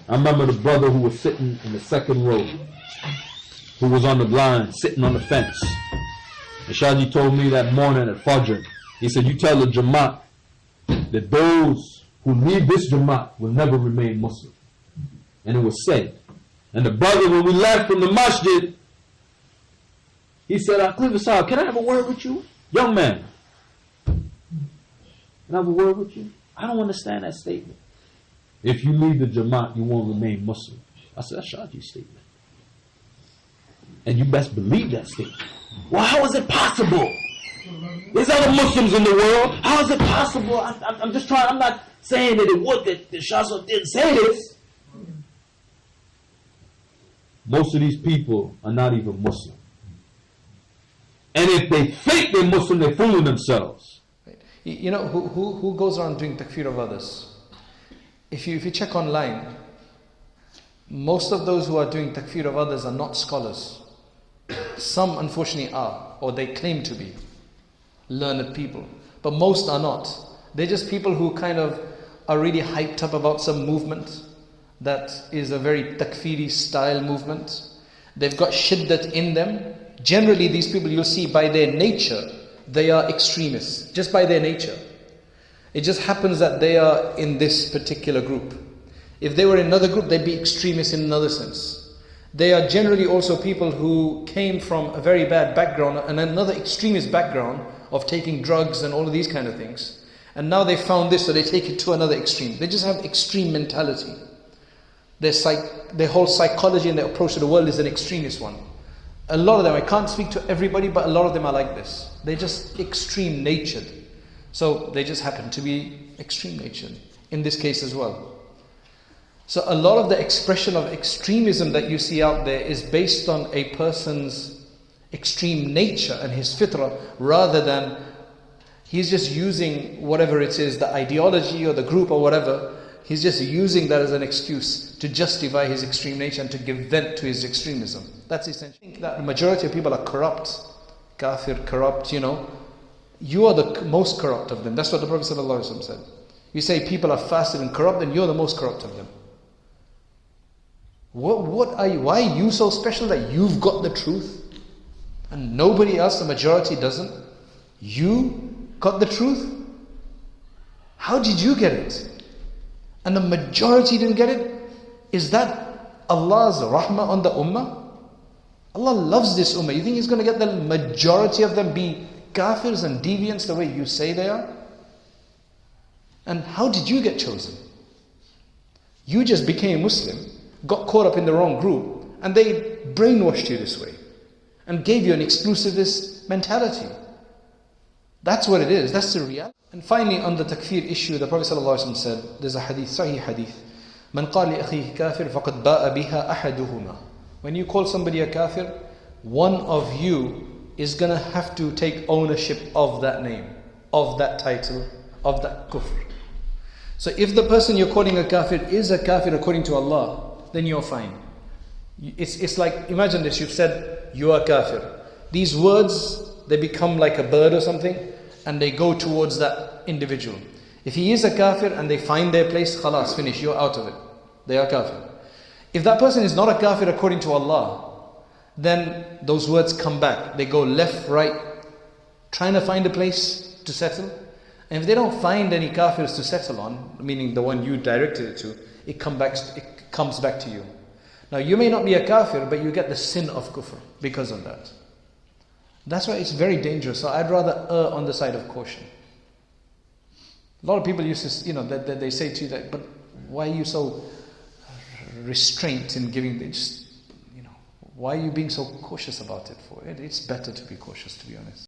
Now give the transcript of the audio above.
I remember the brother who was sitting in the second row, who was on the blind, sitting on the fence. And Shaji told me that morning at Fajr, he said, you tell the Jamaat that those who leave this Jamaat will never remain Muslim. And it was said. And the brother, when we left from the masjid, he said, Clifford Sahib, can I have a word with you? Young man, can I have a word with you? I don't understand that statement. If you leave the Jamaat, you won't remain Muslim. I said, that's Shaji's statement. And you best believe that statement. Well, how is it possible? There's other Muslims in the world. How is it possible? I'm just trying, I'm not saying that it would, that Shah didn't say this. Most of these people are not even Muslim. And if they think they're Muslim, they're fooling themselves. You know, who goes around doing takfir of others? If you check online, most of those who are doing takfir of others are not scholars. Some unfortunately are, or they claim to be learned people, but most are not. They're just people who kind of are really hyped up about some movement that is a very takfiri style movement. They've got shiddat in them. Generally these people, you'll see by their nature, they are extremists, just by their nature. It just happens that they are in this particular group. If they were in another group, they'd be extremists in another sense. They are generally also people who came from a very bad background and another extremist background of taking drugs and all of these kind of things. And now they found this, so they take it to another extreme. They just have extreme mentality. Their whole psychology and their approach to the world is an extremist one. A lot of them, I can't speak to everybody, but a lot of them are like this. They're just extreme natured. So they just happen to be extreme natured in this case as well. So a lot of the expression of extremism that you see out there is based on a person's extreme nature and his fitrah, rather than he's just using whatever it is, the ideology or the group or whatever, he's just using that as an excuse to justify his extreme nature and to give vent to his extremism. That's essentially that the majority of people are corrupt, kafir, corrupt, you know. You are the most corrupt of them. That's what the Prophet ﷺ said. You say people are fasted and corrupt, then you're the most corrupt of them. What are you? Why are you so special that you've got the truth and nobody else, the majority, doesn't? You got the truth? How did you get it? And the majority didn't get it? Is that Allah's rahmah on the ummah? Allah loves this ummah. You think He's going to get the majority of them be kafirs and deviants the way you say they are? And how did you get chosen? You just became Muslim, got caught up in the wrong group, and they brainwashed you this way and gave you an exclusivist mentality. That's what it is. That's the reality. And finally, on the takfir issue, the Prophet ﷺ said, there's a hadith, sahih hadith, "Man qala li akhihi kafir faqad ba'a biha ahaduhuma." When you call somebody a kafir, one of you is going to have to take ownership of that name, of that title, of that kufr. So if the person you're calling a kafir is a kafir according to Allah, then you're fine. It's like, imagine this, you've said, you are kafir. These words, they become like a bird or something, and they go towards that individual. If he is a kafir and they find their place, khalas, finish, you're out of it. They are kafir. If that person is not a kafir according to Allah, then those words come back. They go left, right, trying to find a place to settle. And if they don't find any kafirs to settle on, meaning the one you directed it to, it comes back to you. Now you may not be a kafir, but you get the sin of kufr because of that. That's why it's very dangerous. So I'd rather err on the side of caution. A lot of people used to, that they say to you that, but why are you so restrained in giving? Why are you being so cautious about it for? It's better to be cautious, to be honest.